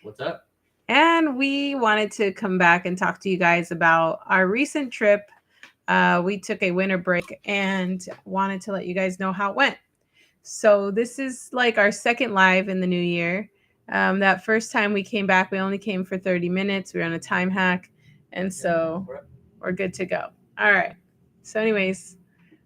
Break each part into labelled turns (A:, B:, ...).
A: What's up?
B: And we wanted to come back and talk to you guys about our recent trip. We took a winter break and wanted to let you guys know how it went. So, this is like our second live in the new year. That first time we came back, we only came for 30 minutes. We were on a time hack. And so we're good to go. All right. So, anyways,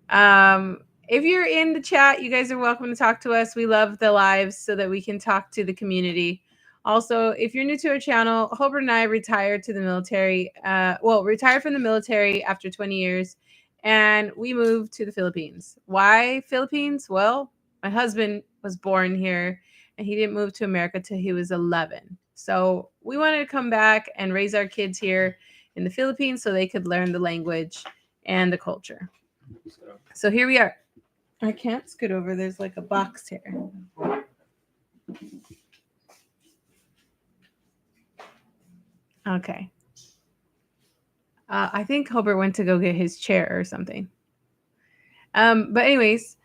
B: if you're in the chat, you guys are welcome to talk to us. We love the lives so that we can talk to the community. Also, if you're new to our channel, Hobart and I retired to the military. Retired from the military after 20 years, and we moved to the Philippines. Why Philippines? Well, my husband was born here, and he didn't move to America till he was 11. So we wanted to come back and raise our kids here in the Philippines so they could learn the language and the culture. So here we are. I can't scoot over. There's like a box here. Okay. I think Hobart went to go get his chair or something. But anyways,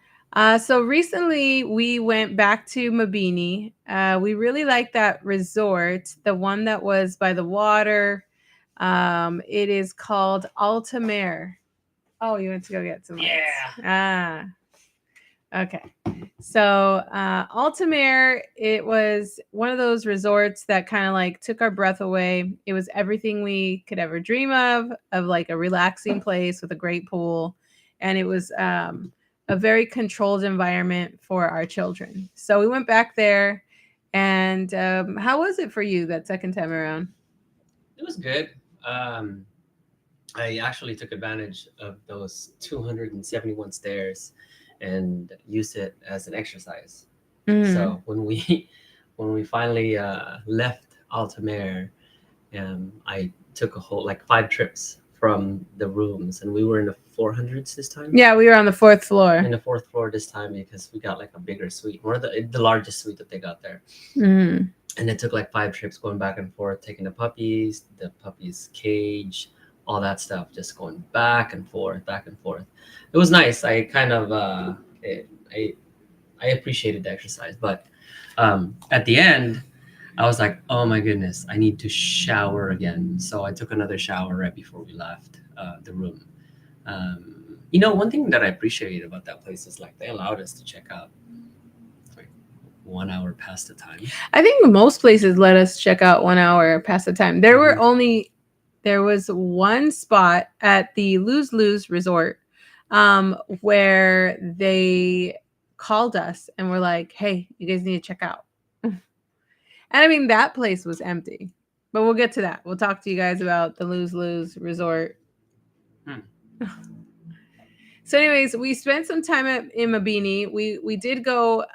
B: so recently we went back to Mabini. We really liked that resort, the one that was by the water. It is called Altamare. Oh, you went to go get some lights. Okay. So Altamare, it was one of those resorts that kind of like took our breath away. It was everything we could ever dream of like a relaxing place with a great pool. And it was a very controlled environment for our children. So we went back there. And how was it for you that second time around?
A: It was good. I actually took advantage of those 271 stairs and used it as an exercise. So when we finally left Altamare, I took a whole like 5 trips from the rooms, and we were in the 400s this time.
B: Yeah, we were on the fourth floor.
A: In the fourth floor this time because we got like a bigger suite, one of the largest suite that they got there. And it took like 5 trips going back and forth, taking the puppies cage, all that stuff, just going back and forth, back and forth. It was nice. I kind of I appreciated the exercise, but at the end, I was like, oh my goodness, I need to shower again. So I took another shower right before we left the room. One thing that I appreciated about that place is like they allowed us to check out like 1 hour past the time.
B: I think most places let us check out 1 hour past the time. There was one spot at the Lose Lose Resort where they called us and were like, hey, you guys need to check out. And I mean, that place was empty. But we'll get to that. We'll talk to you guys about the Lose Lose Resort. So anyways, we spent some time in Mabini. We did go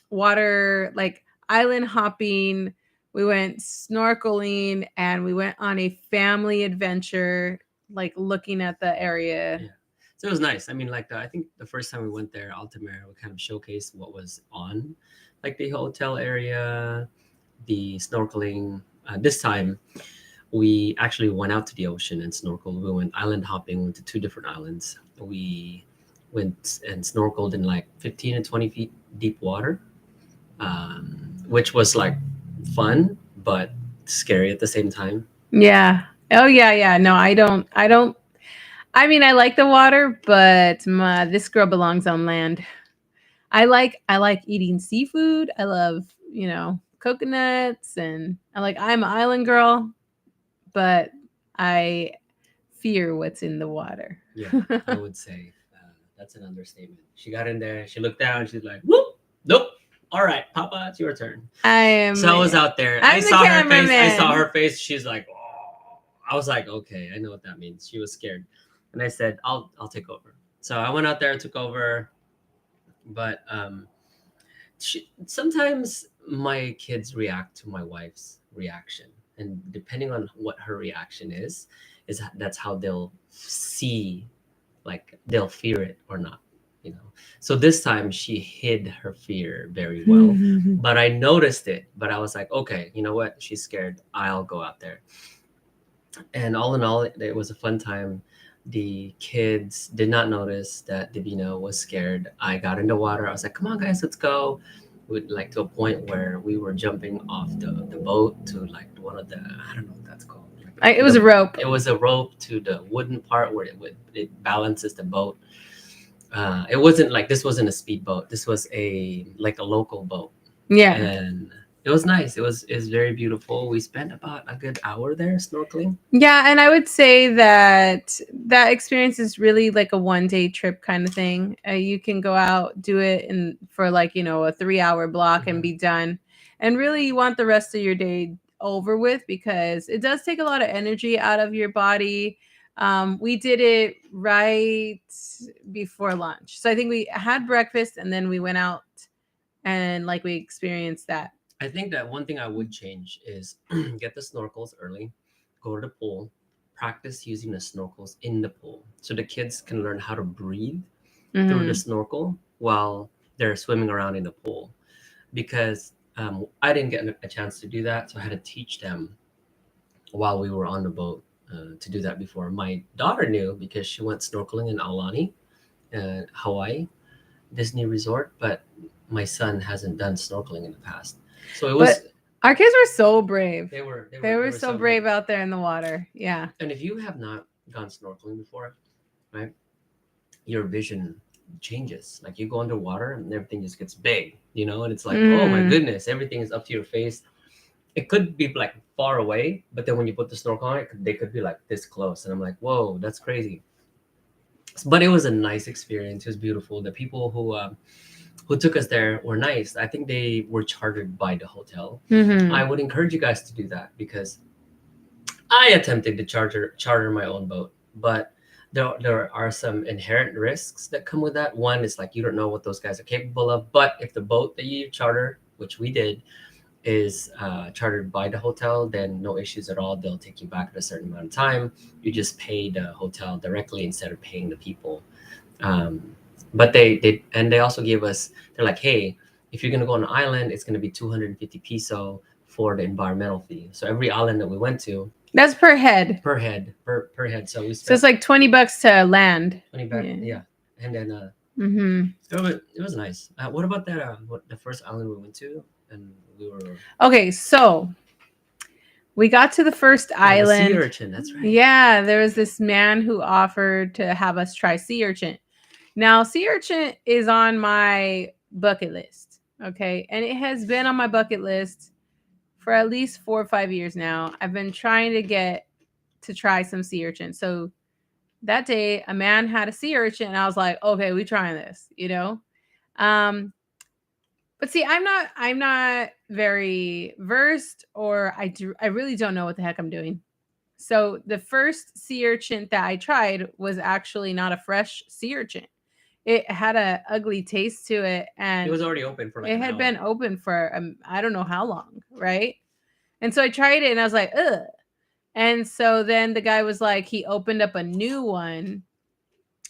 B: water, like island hopping. We went snorkeling, and we went on a family adventure, like looking at the area.
A: Yeah. So it was nice. I mean, like I think the first time we went there, Altamira, we kind of showcased what was on, like the hotel area, the snorkeling. This time, we actually went out to the ocean and snorkeled. We went island hopping. We went to 2 different islands. We went and snorkeled in like 15 and 20 feet deep water, which was like fun but scary at the same time.
B: Yeah. Oh yeah. No, I don't. I mean, I like the water, but this girl belongs on land. I like eating seafood. I love, coconuts, and I'm an island girl, but I fear what's in the water.
A: Yeah, I would say that's an understatement. She got in there, she looked down, she's like, whoop, nope. All right, Papa, it's your turn. I was out there. I saw her face. I saw her face. She's like, oh. I was like, okay, I know what that means. She was scared. And I said, I'll take over. So I went out there, took over. But sometimes my kids react to my wife's reaction. And depending on what her reaction is that's how they'll see, like they'll fear it or not. So this time she hid her fear very well, but I noticed it. But I was like, okay, you know what? She's scared. I'll go out there. And all in all, it was a fun time. The kids did not notice that Divina was scared. I got in the water. I was like, come on, guys, let's go. with like to a point where we were jumping off the boat to like one of the, I don't know what that's called.
B: It was a rope.
A: It was a rope to the wooden part where it balances the boat. It wasn't like, this wasn't a speedboat. This was a like a local boat,
B: Yeah.
A: and it was nice. It was very beautiful. We spent about a good hour there snorkeling.
B: Yeah, and I would say that that experience is really like a 1 day trip kind of thing. You can go out, do it in for like, a 3 hour block and
A: Mhm.
B: be done. And really you want the rest of your day over with because it does take a lot of energy out of your body. We did it right before lunch. So I think we had breakfast and then we went out and like we experienced that.
A: I think that one thing I would change is get the snorkels early, go to the pool, practice using the snorkels in the pool so the kids can learn how to breathe through the
B: Hmm.
A: snorkel while they're swimming around in the pool. Because I didn't get a chance to do that, so I had to teach them while we were on the boat to do that before. My daughter knew because she went snorkeling in Aulani, Hawaii, Disney Resort, but my son hasn't done snorkeling in the past. So it
B: But
A: was
B: our kids were so brave.
A: they were they
B: They
A: were they
B: were
A: were
B: so
A: so good.
B: brave out there in the water. Yeah.
A: And if you have not gone snorkeling before, right, your vision changes. Like you go underwater and everything just gets big, and it's like, oh my
B: Mm.
A: goodness, everything is up to your face. It could be like far away, but then when you put the snorkel on it, they could be like this close, and I'm like, whoa, that's crazy. But it was a nice experience. It was beautiful. The people who took us there were nice. I think they were chartered by the hotel. I
B: Hmm.
A: would encourage you guys to do that because I attempted to charter my own boat, but there are some inherent risks that come with that. One is like you don't know what those guys are capable of. But if the boat that you charter, which we did, is chartered by the hotel, then no issues at all. They'll take you back at a certain amount of time. You just pay the hotel directly instead of paying the people. Um, but they also gave us. They're like, hey, if you're gonna go on an island, it's gonna be 250 peso for the environmental fee. So every island that we went to,
B: That's per head.
A: per head. So we
B: So it's
A: spent
B: like $20 to land.
A: 20 back,
B: Yeah.
A: yeah. And then
B: Hmm.
A: it was nice. What about that? What the first island we went to, and we were
B: Okay, so we got to the first
A: oh, the sea
B: island.
A: urchin. That's right.
B: Yeah, there was this man who offered to have us try sea urchin. Now, sea urchin is on my bucket list. Okay. And it has been on my bucket list for at least 4 or 5 years now. I've been trying to get to try some sea urchin. So that day, a man had a sea urchin, and I was like, okay, we trying this. Um, but see, I'm not very versed, or I really don't know what the heck I'm doing. So the first sea urchin that I tried was actually not a fresh sea urchin. It had a ugly taste to it,
A: It
B: and
A: was already open for like
B: it
A: an
B: had
A: hour.
B: been open for I don't know how long, right? And so I tried it, and I was like, ugh. And so then the guy was like, he opened up a new one,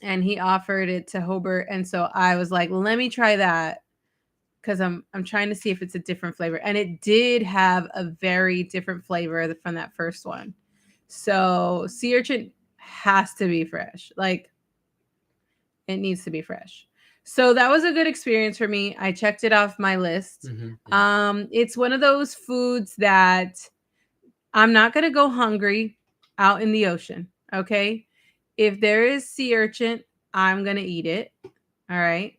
B: and he offered it to Hobart, and so I was like, let me try that because I'm trying to see if it's a different flavor, and it did have a very different flavor from that first one. So sea urchin has to be fresh, like it needs to be fresh. So that was a good experience for me. I checked it off my list.
A: Yeah.
B: It's one of those foods that I'm not gonna go hungry out in the ocean. Okay, if there is sea urchin, I'm gonna eat it. All right.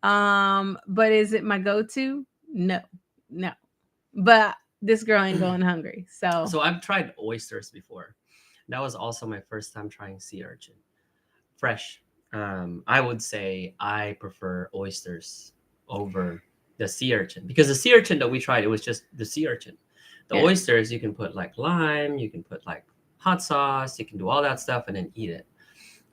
B: But is it my go-to? No, no. But this girl ain't going hungry. So
A: So I've tried oysters before. That was also my first time trying sea urchin, fresh. I would say I prefer oysters over the sea urchin because the sea urchin that we tried, it was just the sea urchin. The
B: yeah.
A: oysters, you can put like lime, you can put like hot sauce, you can do all that stuff and then eat it.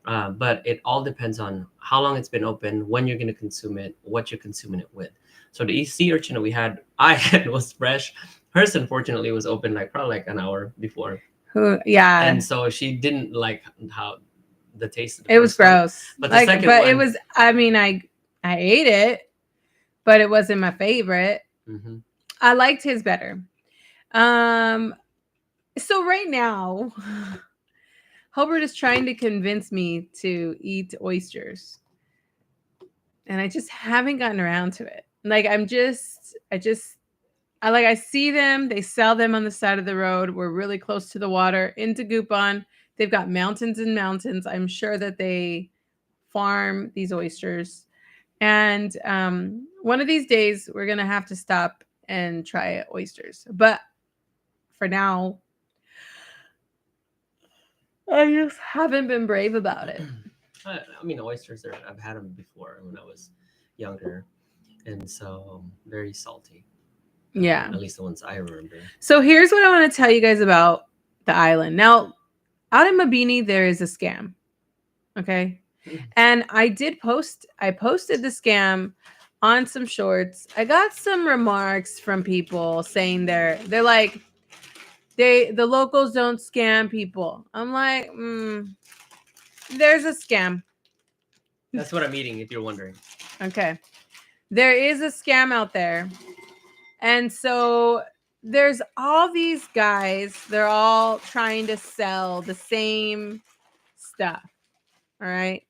A: But it all depends on how long it's been open, when you're going to consume it, what you're consuming it with. So the sea urchin that I had was fresh. Hers, unfortunately, was open like probably like an hour before,
B: Who yeah.
A: and so she didn't like how the taste of the
B: It was
A: first one.
B: gross.
A: But the
B: Like,
A: second
B: but it
A: one,
B: was I mean, I ate it, but it wasn't my favorite.
A: mhm.
B: I liked his better. Um so right now, Hobart is trying to convince me to eat oysters. And I just haven't gotten around to it. Like I see them. They sell them on the side of the road. We're really close to the water. Into Gupon, they've got mountains and mountains. I'm sure that they farm these oysters. And one of these days, we're gonna have to stop and try oysters. But for now, I just haven't been brave about it.
A: I mean, oysters are. I've had them before when I was younger, and so very salty.
B: Yeah.
A: At least the ones I remember.
B: So here's what I want to tell you guys about the island. Now, out in Mabini, there is a scam. Okay. And I posted the scam on some shorts. I got some remarks from people saying they're like, the locals don't scam people. I'm like, there's a scam.
A: That's what I'm eating, if you're wondering.
B: Okay. There is a scam out there. And so there's all these guys, they're all trying to sell the same stuff. All right.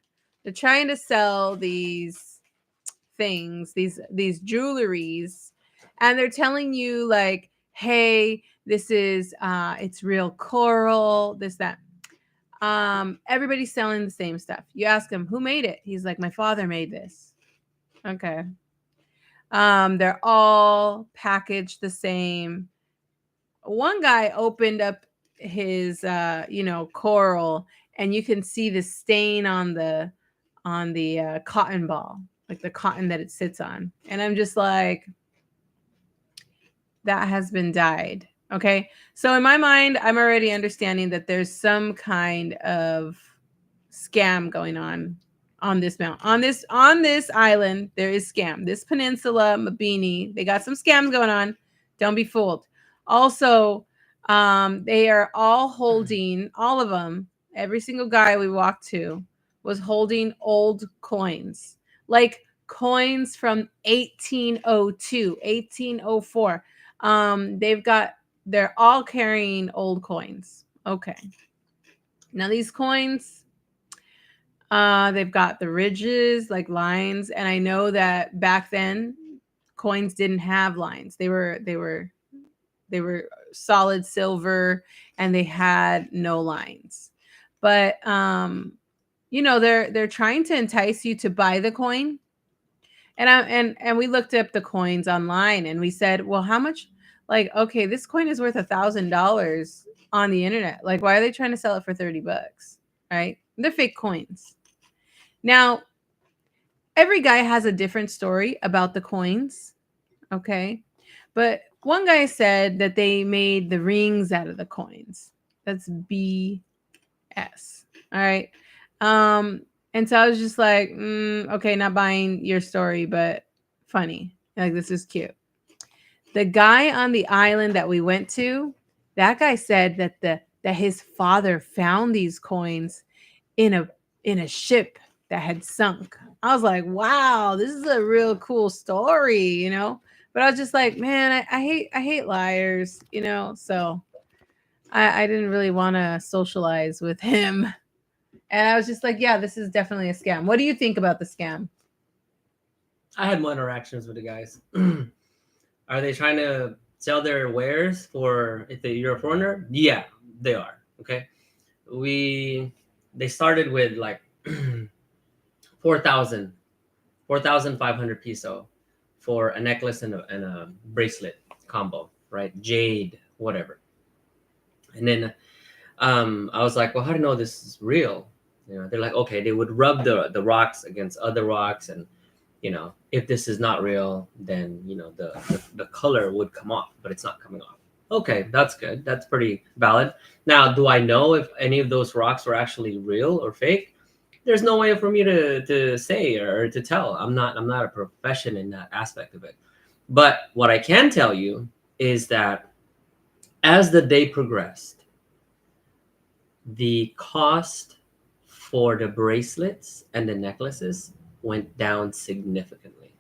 B: They're trying to sell these things, these jewelries, and they're telling you like, hey, this is it's real coral, this, that. Everybody's selling the same stuff. You ask him who made it. He's like, my father made this. Okay. They're all packaged the same. One guy opened up his coral, and you can see the stain on the cotton ball, like the cotton that it sits on. And I'm just like, that has been dyed. Okay. So in my mind, I'm already understanding that there's some kind of scam going on this mountain, on this island. There is scam. This peninsula, Mabini, they got some scams going on. Don't be fooled. Also, they are all holding, all of them, every single guy we walked to was holding old coins, like coins from 1802, 1804. They're all carrying old coins. Okay. Now these coins, they've got the ridges, like lines, and I know that back then coins didn't have lines. They were solid silver, and they had no lines. But they're trying to entice you to buy the coin. And we looked up the coins online, and we said, well, how much? Like, okay, this coin is worth $1,000 on the internet. Like, why are they trying to sell it for $30? Right? They're fake coins. Now, every guy has a different story about the coins. Okay. But one guy said that they made the rings out of the coins. That's BS. All right. And so I was just like, okay, not buying your story, but funny. Like, this is cute. The guy on the island that we went to, that guy said that his father found these coins in a ship that had sunk. I was like, wow, this is a real cool story. But I was just like, man, I hate liars. So I didn't really want to socialize with him. And I was just like, yeah, this is definitely a scam. What do you think about the scam?
A: I had more interactions with the guys. Are they trying to sell their wares for if you're a foreigner? Yeah, they are. Okay. They started with like 4,000, 4,500 peso for a necklace and a bracelet combo, right? Jade, whatever. And then I was like, well, how do you know this is real? They're like, okay, they would rub the rocks against other rocks, and if this is not real, then the color would come off, but it's not coming off. Okay, that's good. That's pretty valid. Now, do I know if any of those rocks were actually real or fake? There's no way for me to say or to tell. I'm not a profession in that aspect of it. But what I can tell you is that as the day progressed, the cost for the bracelets and the necklaces went down significantly.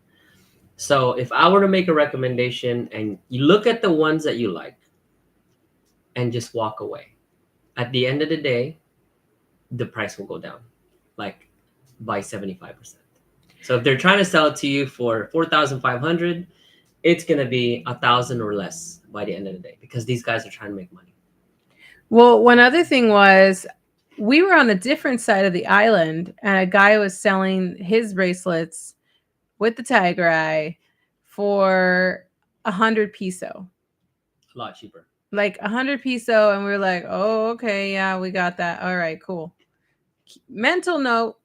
A: So if I were to make a recommendation and you look at the ones that you like and just walk away, at the end of the day, the price will go down like by 75%. So if they're trying to sell it to you for 4,500, it's gonna be 1,000 or less by the end of the day because these guys are trying to make money.
B: Well, one other thing was we were on a different side of the island and a guy was selling his bracelets with the tiger eye for 100 peso.
A: A lot cheaper.
B: Like 100 peso, and we were like, oh, okay, yeah, we got that. All right, cool. Mental note.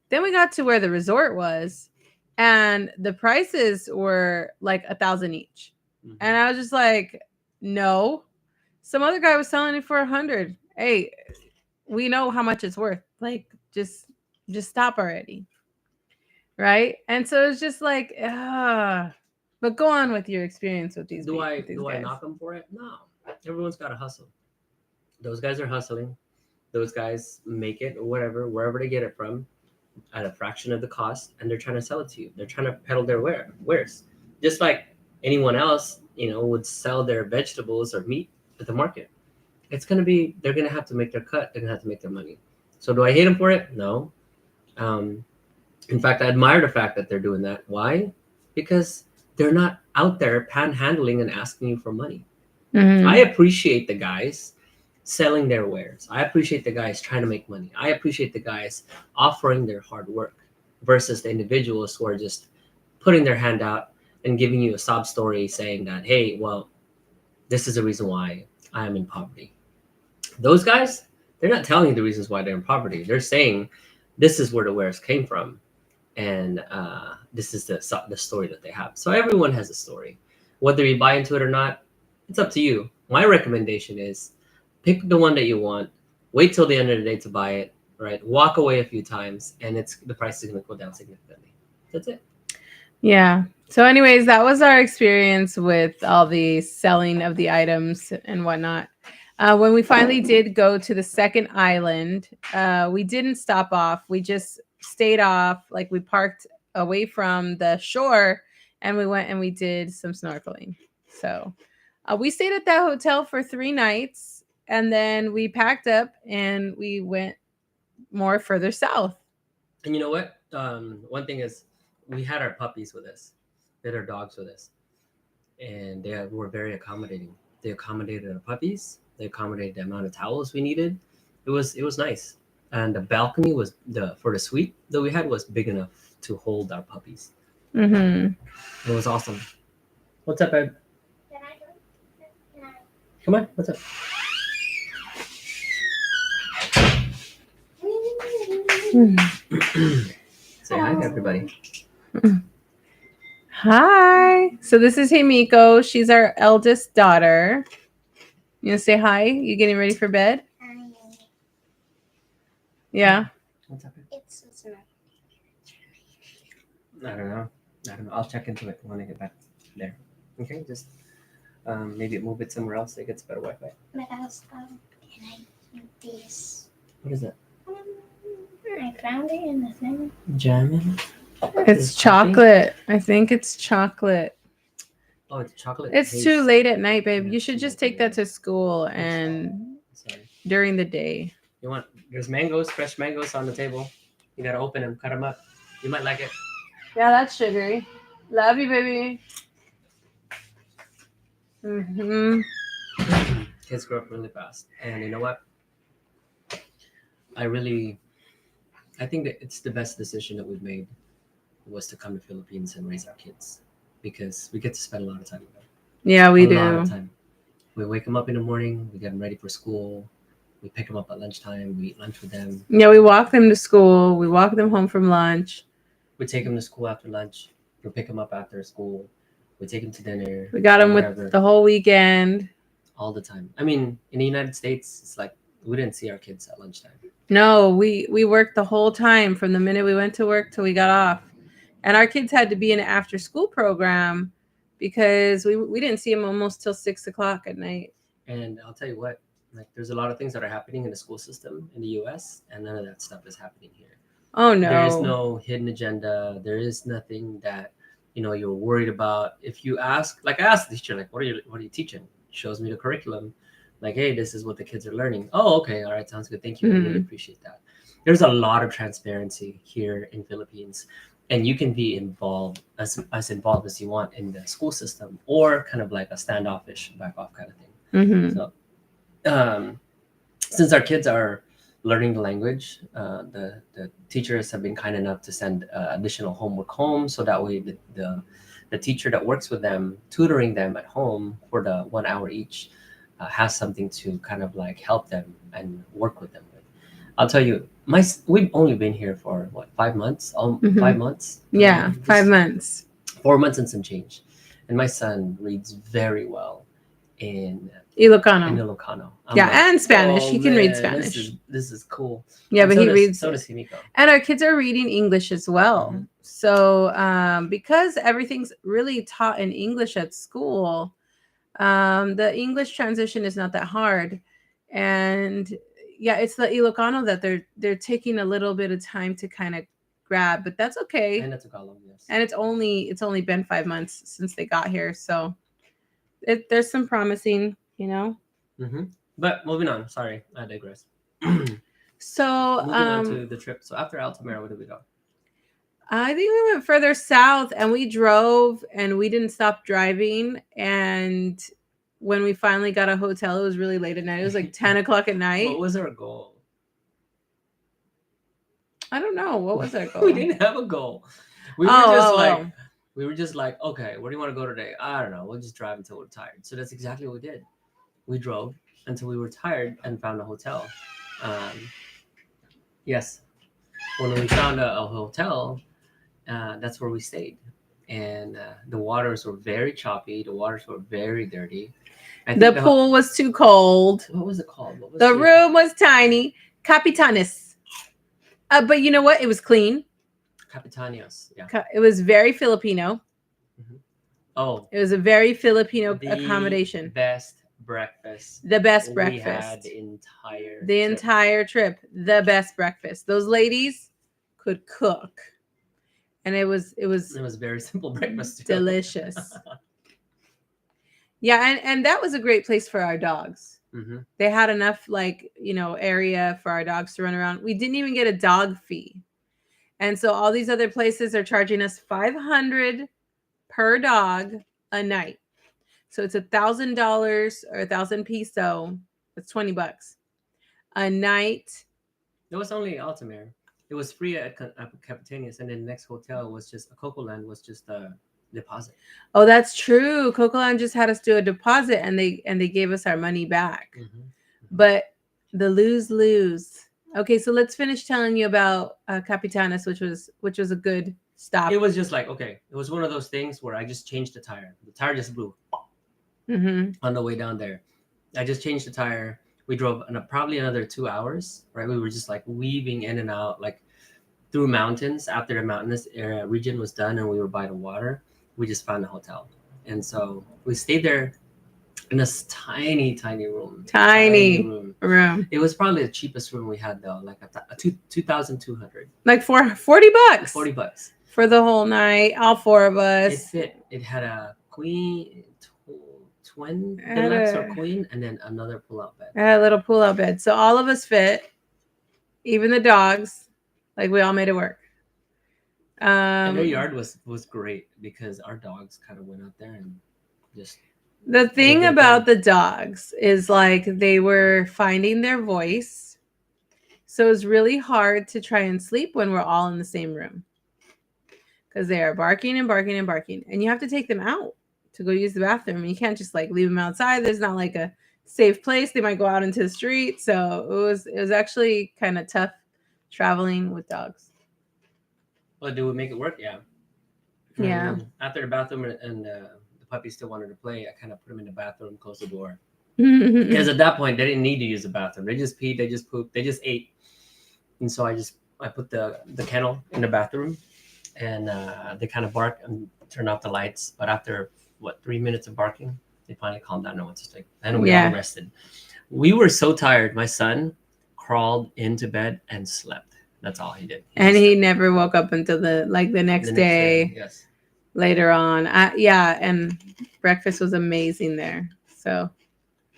B: Then we got to where the resort was, and the prices were like 1,000 each.
A: Mm-hmm.
B: And I was just like, no. Some other guy was selling it for 100. Hey, we know how much it's worth. Like, just stop already. Right? And so it's just like, but go on with your experience with these
A: Do I
B: with these
A: do I
B: guys.
A: knock them for it? No. Everyone's got to hustle. Those guys are hustling. Those guys make it or whatever, wherever they get it from, at a fraction of the cost, and they're trying to sell it to you. They're trying to peddle their wares, just like anyone else, would sell their vegetables or meat at the market. They're gonna have to make their cut. They're gonna have to make their money. So do I hate them for it? No. Um, in fact, I admire the fact that they're doing that. Why? Because they're not out there panhandling and asking you for money.
B: Mm-hmm.
A: I appreciate the guys selling their wares. I appreciate the guys trying to make money. I appreciate the guys offering their hard work versus the individuals who are just putting their hand out and giving you a sob story saying that, hey, well, this is the reason why I am in poverty. Those guys, they're not telling you the reasons why they're in poverty. They're saying this is where the wares came from, and this is the story that they have. So everyone has a story. Whether you buy into it or not, it's up to you. My recommendation is pick the one that you want. Wait till the end of the day to buy it. Right, walk away a few times, and the price is going to go down significantly. That's it.
B: Yeah. So, anyways, that was our experience with all the selling of the items and whatnot. When we finally did go to the second island, we didn't stop off. We just stayed off. Like, we parked away from the shore and we went and we did some snorkeling. So, we stayed at that hotel for 3 nights and then we packed up and we went more further south.
A: And you know what? One thing is, we had our puppies with us, we had our dogs with us, and they were very accommodating. They accommodated our puppies. They accommodated the amount of towels we needed. It was nice, and the balcony for the suite that we had was big enough to hold our puppies.
B: Mm-hmm.
A: It was awesome. What's up, Ed? Come on. What's up? Say hi to everybody.
B: Hi. So this is Himiko. She's our eldest daughter. You gonna say hi? You getting ready for bed? Yeah.
A: What's up? I don't know. I'll check into it when I get back there. Okay, just maybe move it somewhere else so it gets better Wi-Fi.
C: But also, can I eat this?
A: What is that?
C: I found it in the thing.
A: Jamming?
B: It's chocolate. I think it's chocolate.
A: Oh, it's chocolate.
B: It's
A: taste.
B: too late at night, babe.
A: Yeah,
B: You should
A: too
B: just
A: late
B: take
A: at
B: that
A: night.
B: to school and
A: Sorry.
B: during the day.
A: There's mangoes, fresh mangoes on the table. You gotta open them, cut them up. You might like it.
B: Yeah, that's sugary. Love you, baby. Mm-hmm.
A: Kids grow up really fast. And you know what? I think that it's the best decision that we've made was to come to Philippines and raise our kids because we get to spend a lot of time with them.
B: Yeah, we
A: A lot of
B: do.
A: time. We wake them up in the morning. We get them ready for school. We pick them up at lunchtime. We eat lunch with them.
B: Yeah, we walk them to school. We walk them home from lunch.
A: We take them to school after lunch. We pick them up after school. We take them to dinner.
B: We got them
A: whatever,
B: with the whole weekend.
A: all the time. I mean, in the United States, it's like we didn't see our kids at lunchtime.
B: No, we worked the whole time from the minute we went to work till we got off. And our kids had to be in an after school program because we didn't see them almost till 6 o'clock at night.
A: And I'll tell you what, like there's a lot of things that are happening in the school system in the US, and none of that stuff is happening here.
B: Oh no.
A: There is no hidden agenda. There is nothing that you're worried about. If you ask, like I asked the teacher, like, what are you teaching? Shows me the curriculum. Like, hey, this is what the kids are learning. Oh, okay, all right, sounds good. Thank you. I really appreciate that. there's a lot of transparency here in Philippines, and you can be involved as involved as you want in the school system, or kind of like a standoffish, back off kind of thing.
B: Mm-hmm.
A: So, um, since our kids are learning the language, the teachers have been kind enough to send additional homework home, so that way the teacher that works with them, tutoring them at home for the 1 hour each, has something to kind of like help them and work with them with. I'll tell you, we've only been here for what, 5 months?
B: Mhm.
A: 5 months?
B: Yeah, 5 months.
A: 4 months and some change, and my son reads very well in
B: Ilocano.
A: Ilocano.
B: Yeah, and Spanish.
A: "Oh,
B: He can read
A: man,
B: Spanish.
A: This is cool."
B: Yeah,
A: And
B: but
A: so
B: he
A: does,
B: reads.
A: so does Himiko.
B: And our kids are reading English as well.
A: Mhm.
B: So because everything's really taught in English at school, the English transition is not that hard. And yeah, it's the Ilocano that they're taking a little bit of time to kind of grab, but that's okay.
A: And that's Tagalog, yes.
B: And it's only been 5 months since they got here, so there's some promising,
A: Mm-hmm. But moving on. Sorry, I digress. Moving
B: So
A: on to the trip. So after Altamira, where did we go?
B: I think we went further south and we drove and we didn't stop driving. And when we finally got a hotel, it was really late at night. It was like 10 o'clock at night.
A: What was our goal?
B: I don't know. What was our goal?
A: We didn't have a goal. We were just like, okay, where do you want to go today? I don't know. We'll just drive until we're tired. So that's exactly what we did. We drove until we were tired and found a hotel. Yes, when we found a hotel, that's where we stayed. And the waters were very choppy. The waters were very dirty. I
B: The
A: think
B: pool was too cold.
A: What was it called? What was
B: The room was tiny. Capitanes. But you know what? It was clean.
A: Capitanios. Yeah.
B: It was very Filipino.
A: Mm-hmm. Oh.
B: It was a very Filipino accommodation.
A: Best breakfast.
B: The best
A: we
B: breakfast.
A: had
B: the entire trip. The best breakfast. Those ladies could cook. And it was
A: very simple breakfast too.
B: Delicious. Yeah, and that was a great place for our dogs.
A: Mm-hmm.
B: They had enough area for our dogs to run around. We didn't even get a dog fee. And so all these other places are charging us $500 per dog a night. So it's $1,000 or 1,000 peso. That's $20 a night.
A: It was only Altamira. It was free at Capitanias, and then the next hotel was just a Coco Land, was just a deposit.
B: Oh, that's true. Coco Land just had us do a deposit, and they gave us our money back.
A: Mm-hmm. Mm-hmm.
B: But the lose. Okay, so let's finish telling you about Capitanes, which was a good stop.
A: It was just like, okay, it was one of those things where I just changed the tire. The tire just blew on the way down there. I just changed the tire. We drove probably another 2 hours, right? We were just like weaving in and out, like through mountains. After the mountainous area region was done and we were by the water, we just found a hotel. And so we stayed there in this tiny room.
B: Tiny room.
A: It was probably the cheapest room we had though, like a 2,200.
B: Like $40.
A: $40
B: for the whole night, all four of us.
A: It fit. It had a queen, twin deluxe or queen, and then another pull-out bed.
B: A little pull-out bed. So all of us fit, even the dogs. Like we all made it work.
A: And their yard was great because our dogs kind of went out there and just.
B: The thing about the dogs is like they were finding their voice. So it's really hard to try and sleep when we're all in the same room. Because they are barking and barking and barking. And you have to take them out to go use the bathroom. You can't just like leave them outside. There's not like a safe place. They might go out into the street. So it was actually kind of tough traveling with dogs.
A: Well, did we make it work? Yeah.
B: Yeah.
A: After the bathroom and the puppy still wanted to play, I kind of put him in the bathroom, closed the door. Because at that point, they didn't need to use the bathroom. They just peed, they just pooped, they just ate. And so I put the kennel in the bathroom, and they kind of bark and turn off the lights. But after 3 minutes of barking, they finally calmed down and went to sleep. And we all rested. We were so tired. My son crawled into bed and slept. That's all he did.
B: He never woke up until the next day.
A: Yes.
B: Later on. And breakfast was amazing there. So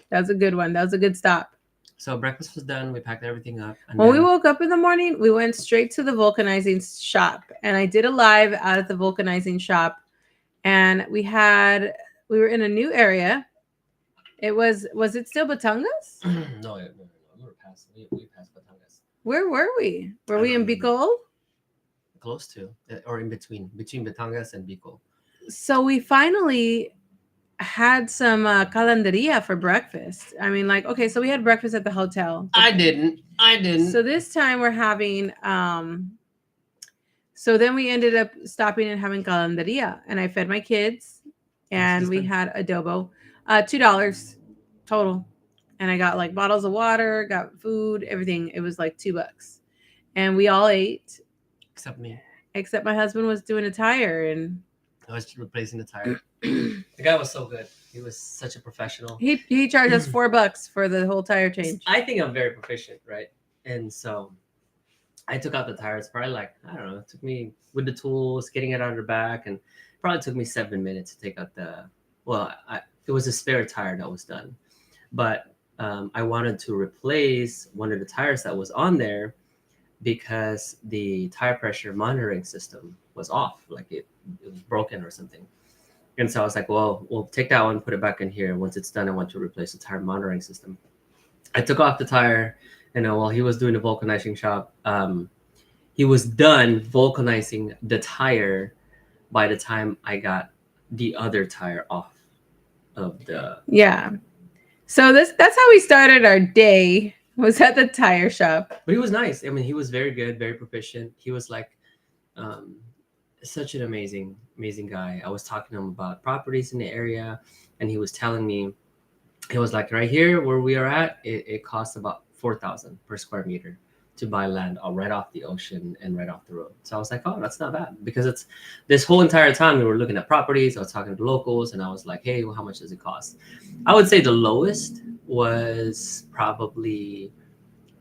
B: that was a good one. That was a good stop.
A: So breakfast was done. We packed everything up, and
B: When we
A: then
B: woke up in the morning, we went straight to the vulcanizing shop, and I did a live out at the vulcanizing shop. And we were in a new area. Was it still Batangas?
A: no, we were past. We passed Batangas.
B: Where were we? Were
A: I
B: we
A: don't
B: in
A: remember.
B: Bicol?
A: Close to, or in between Batangas and Bicol.
B: So we finally had some calendaria for breakfast. I mean, like, okay, so we had breakfast at the hotel.
A: I didn't.
B: So this time we're having so then we ended up stopping and having calendaria, and I fed my kids, and we had adobo. $2 total. And I got like bottles of water, got food, everything. It was like $2. And we all ate.
A: Except me.
B: Except my husband was doing a tire, and
A: I was replacing the tire. The guy was so good. He was such a professional.
B: he charged us $4 for the whole tire change.
A: I think I'm very proficient, right? And so I took out the tires. Probably like, I don't know, it took me with the tools, getting it out of the back, and probably took me 7 minutes to take out it was a spare tire that was done. But I wanted to replace one of the tires that was on there because the tire pressure monitoring system was off, like it was broken or something. And so I was like, well, we'll take that one, put it back in here. Once it's done, I want to replace the tire monitoring system. I took off the tire, and while he was doing the vulcanizing shop, he was done vulcanizing the tire by the time I got the other tire off of the.
B: Yeah. So that's how we started our day. Was at the tire shop.
A: But he was nice. I mean, he was very good, very proficient. He was like such an amazing guy. I was talking to him about properties in the area, and he was telling me, he was like, right here where we are at, it costs about $4,000 per square meter to buy land right off the ocean and right off the road. So I was like, oh, that's not bad, because it's this whole entire time we were looking at properties. I was talking to locals, and I was like, hey, well, how much does it cost? I would say the lowest was probably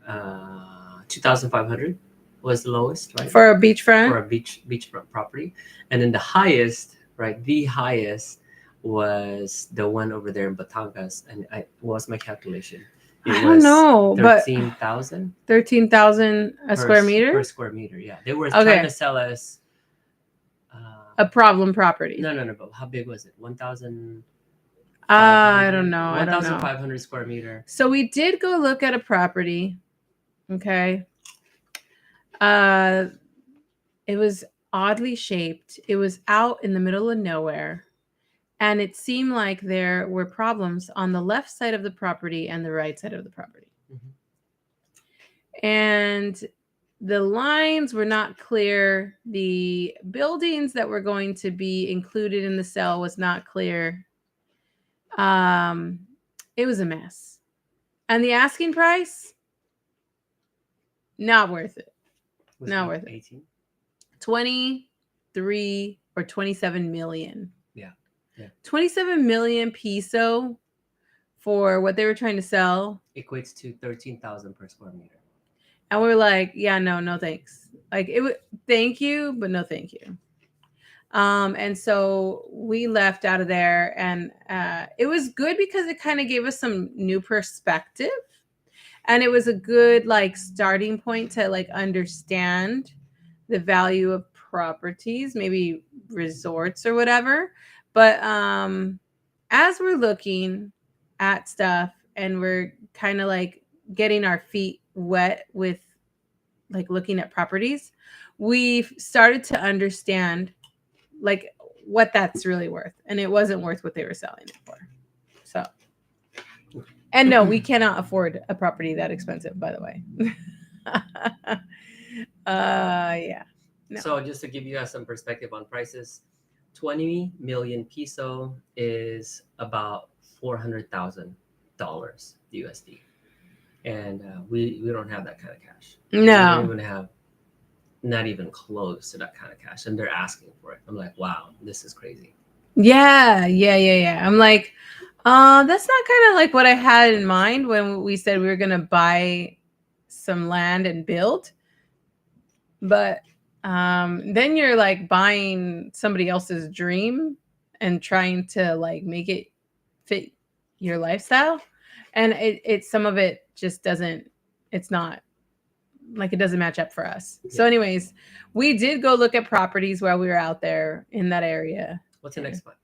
A: 2,500 was the lowest, right?
B: For a beachfront?
A: For a beachfront property. And then the highest, right? The highest was the one over there in Batangas. And what was my calculation?
B: I don't know, but
A: 13,000.
B: 13,000 a square meter?
A: Per square meter, yeah. They were trying to sell us
B: a problem property.
A: No. But how big was it? 1,000.
B: I don't know.
A: 1,500 square meter.
B: So we did go look at a property. Okay. It was oddly shaped. It was out in the middle of nowhere. And it seemed like there were problems on the left side of the property and the right side of the property. Mm-hmm. And the lines were not clear. The buildings that were going to be included in the sale was not clear. It was a mess. And the asking price, not worth it. Not worth it.
A: 18?
B: 23 or 27 million.
A: Yeah.
B: 27 million peso for what they were trying to sell
A: equates to 13,000 per square meter.
B: And we were like, yeah, no thanks. Like it would, thank you, but no thank you. And so we left out of there, and it was good because it kind of gave us some new perspective, and it was a good like starting point to like understand the value of properties, maybe resorts or whatever. But as we're looking at stuff and we're kind of like getting our feet wet with like looking at properties, we've started to understand like what that's really worth. And it wasn't worth what they were selling it for. So, and no, we cannot afford a property that expensive, by the way. Yeah. No.
A: So just to give you guys some perspective on prices, 20 million peso is about $400,000 USD. And we don't have that kind of cash.
B: No.
A: We don't even have, not even close to that kind of cash, and they're asking for it. I'm like, wow, this is crazy.
B: Yeah. I'm like, that's not kind of like what I had in mind when we said we were gonna buy some land and build. But then you're like buying somebody else's dream and trying to like make it fit your lifestyle. and it some of it just doesn't. It's not like it doesn't match up for us. So,
A: Yeah.
B: anyways, we did go look at properties while we were out there in that area.
A: What's the next spot?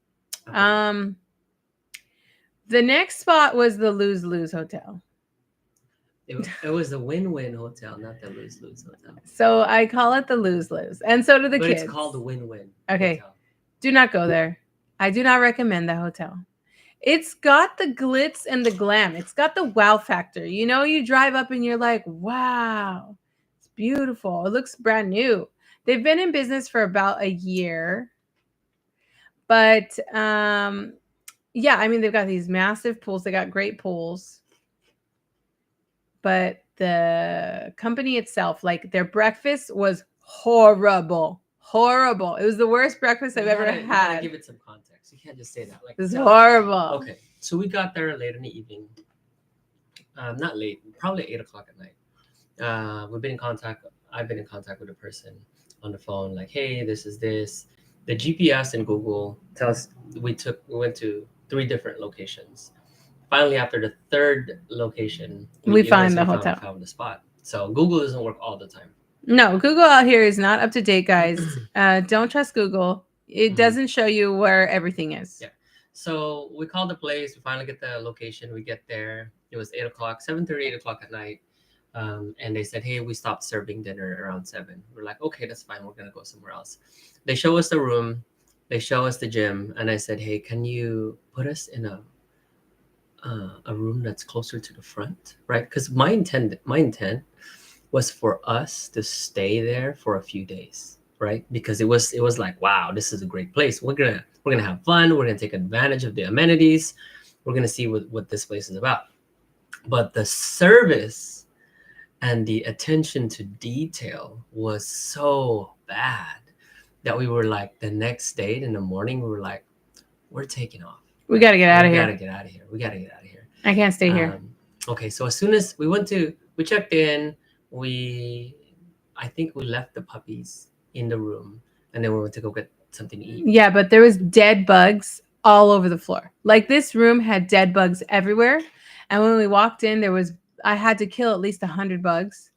B: The next spot was the Lose Lose Hotel.
A: It was the Win-Win Hotel, not the Lose-Lose Hotel.
B: So I call it the Lose Lose, and so do the
A: But
B: kids.
A: it's called the Win-Win
B: Okay.
A: Hotel.
B: Do not go there. I do not recommend the hotel. It's got the glitz and the glam. It's got the wow factor. You know, you drive up and you're like, wow, it's beautiful. It looks brand new. They've been in business for about a year. But yeah, I mean, they've got these massive pools. They got great pools. But the company itself, like their breakfast was horrible. Horrible. It was the worst breakfast I've ever
A: You gotta
B: had.
A: give it some context. You can't just say that. Like,
B: It was horrible.
A: Okay, so we got there late in the evening. Not late, probably 8 o'clock at night. We've been in contact. I've been in contact with a person on the phone, like, hey, this is this. The GPS and Google tells we went to 3 different locations. Finally, after the 3rd location,
B: We find the hotel.
A: Found the spot. So Google doesn't work all the time.
B: No, Google out here is not up to date, guys. Don't trust Google. It doesn't show you where everything is.
A: Yeah. So we called the place. We finally get the location. We get there. It was 8 o'clock, 7:30, 8 o'clock at night. And they said, hey, we stopped serving dinner around 7. We're like, okay, that's fine. We're going to go somewhere else. They show us the room. They show us the gym. And I said, hey, can you put us in a room that's closer to the front, right? Because my intent was for us to stay there for a few days, right? Because it was like, wow, this is a great place. We're gonna have fun. We're gonna take advantage of the amenities. We're gonna see what this place is about. But the service and the attention to detail was so bad that we were like, the next day in the morning, we were like, we're taking off.
B: We got to get out of
A: We
B: here.
A: gotta get out of here. We gotta get out of here.
B: I can't stay here.
A: Okay, so as soon as we checked in, I think we left the puppies in the room, and then we went to go get something to eat.
B: Yeah, but there was dead bugs all over the floor. Like this room had dead bugs everywhere. And when we walked in, I had to kill at least 100 bugs.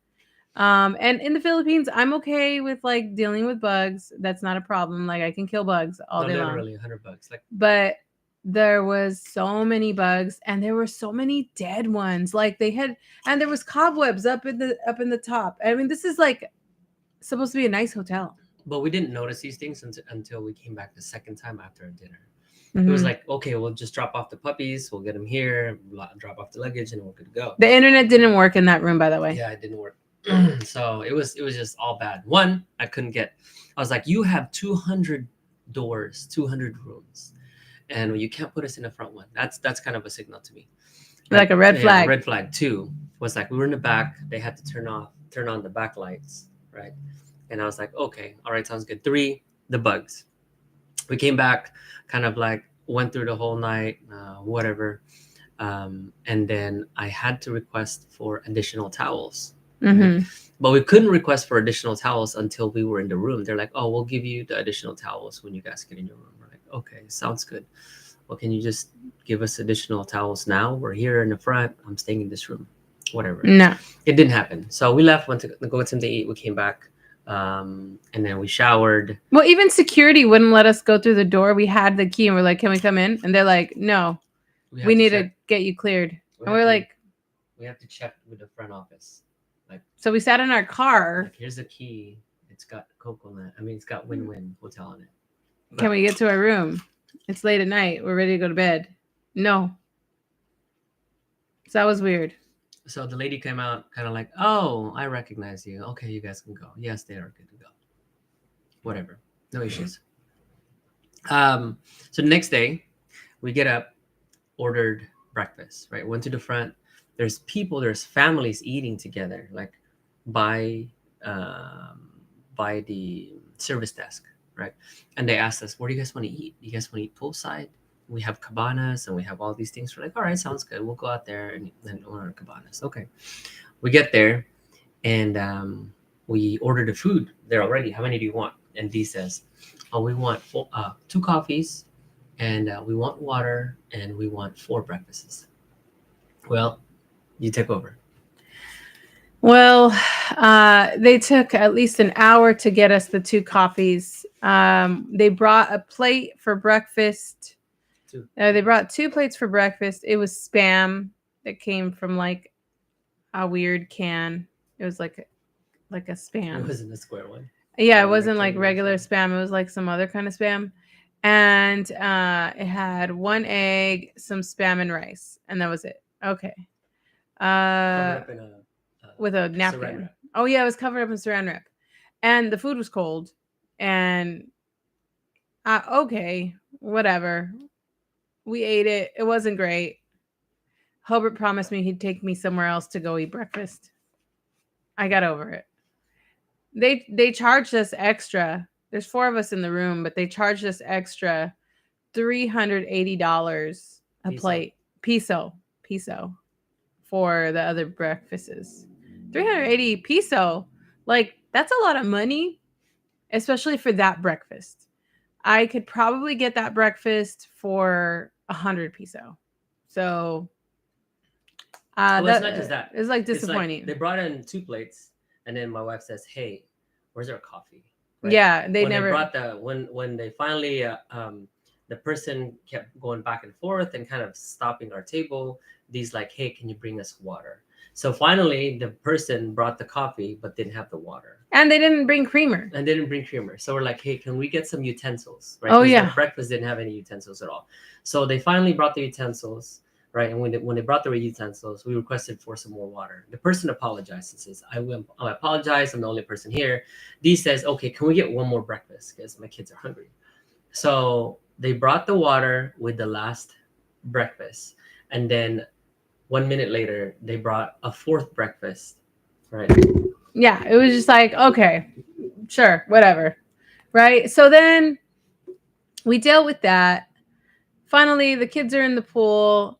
B: And in the Philippines, I'm okay with like dealing with bugs. That's not a problem. Like I can kill bugs all day long.
A: Literally 100 bugs.
B: But there was so many bugs, and there were so many dead ones. Like and there was cobwebs up in the top. I mean, this is like supposed to be a nice hotel.
A: But we didn't notice these things until we came back the second time after dinner.
B: Mm-hmm.
A: It was like, okay, we'll just drop off the puppies. We'll get them here, drop off the luggage, and we're good to go.
B: The internet didn't work in that room, by the way.
A: Yeah, it didn't work. So it was just all bad. One, I was like, you have 200 doors, 200 rooms, and you can't put us in the front one. That's kind of a signal to me.
B: Like a red flag.
A: Red flag. 2 was like, we were in the back. They had to turn on the back lights, right? And I was like, okay, all right, sounds good. 3, the bugs. We came back, kind of like went through the whole night, whatever. And then I had to request for additional towels.
B: Mm-hmm.
A: Right? But we couldn't request for additional towels until we were in the room. They're like, oh, we'll give you the additional towels when you guys get in your room. We're like, okay, sounds good. Well, can you just give us additional towels now? We're here in the front. I'm staying in this room. Whatever.
B: No.
A: It didn't happen. So we left, went to go get something to eat. We came back. And then we showered.
B: Well, even security wouldn't let us go through the door. We had the key and we're like, can we come in? And they're like, no, we need to get you cleared. And we're like,
A: we have to check with the front office.
B: So we sat in our car.
A: Like, here's the key. It's got coconut. I mean, it's got Win-Win Hotel on it. But
B: can we get to our room? It's late at night. We're ready to go to bed. No. So that was weird.
A: So the lady came out kind of like, oh, I recognize you. Okay, you guys can go. Yes, they are good to go. Whatever. No issues. So the next day, we get up, ordered breakfast, right? Went to the front. There's families eating together, like by the service desk, right? And they asked us, what do you guys want to eat? Do you guys want to eat poolside? We have cabanas and we have all these things. We're like, all right, sounds good. We'll go out there and order cabanas. Okay. We get there and we order the food there already. How many do you want? And Dee says, oh, we want 2 coffees and we want water and we want 4 breakfasts. Well, you took over.
B: Well, they took at least an hour to get us the 2 coffees. They brought a plate for breakfast.
A: Two.
B: They brought 2 plates for breakfast. It was spam that came from like a weird can. It was like a
A: It
B: spam.
A: wasn't a square one.
B: Yeah, it
A: Or
B: wasn't like
A: rectangular
B: regular
A: spam.
B: spam. It was like some other kind of spam. And it had 1 egg, some spam and rice, and that was it. Okay.
A: Covered
B: Uh,
A: up in a
B: with a
A: saran
B: napkin.
A: wrap.
B: Oh yeah, it was covered up in saran wrap, and the food was cold. And okay, whatever. We ate it. It wasn't great. Hobart promised me he'd take me somewhere else to go eat breakfast. I got over it. They charged us extra. There's 4 of us in the room, but they charged us extra $380 a
A: Peso.
B: plate. Peso for the other breakfasts. 380 peso. Like that's a lot of money, especially for that breakfast. I could probably get that breakfast for 100 peso. So
A: Well, it's
B: that
A: not just that.
B: is like
A: It's like
B: disappointing.
A: they brought in 2 plates, and then my wife says, "Hey, where's our coffee?" Right?
B: Yeah, they
A: When they
B: never.
A: brought when they finally the person kept going back and forth and kind of stopping our table. These like, "Hey, can you bring us water?" So finally, the person brought the coffee, but didn't have the water.
B: And they didn't bring creamer.
A: And they didn't bring creamer. So we're like, hey, can we get some utensils? Right?
B: Oh,
A: Because
B: yeah.
A: the breakfast didn't have any utensils at all. So they finally brought the utensils, right? And when they brought the utensils, we requested for some more water. The person apologized and says, I apologize. I'm the only person here. Dee says, okay, can we get one more breakfast? Because my kids are hungry. So they brought the water with the last breakfast. And then 1 minute later, they brought a fourth breakfast, right?
B: Yeah, it was just like, okay, sure, whatever. Right? So then we dealt with that. Finally, the kids are in the pool.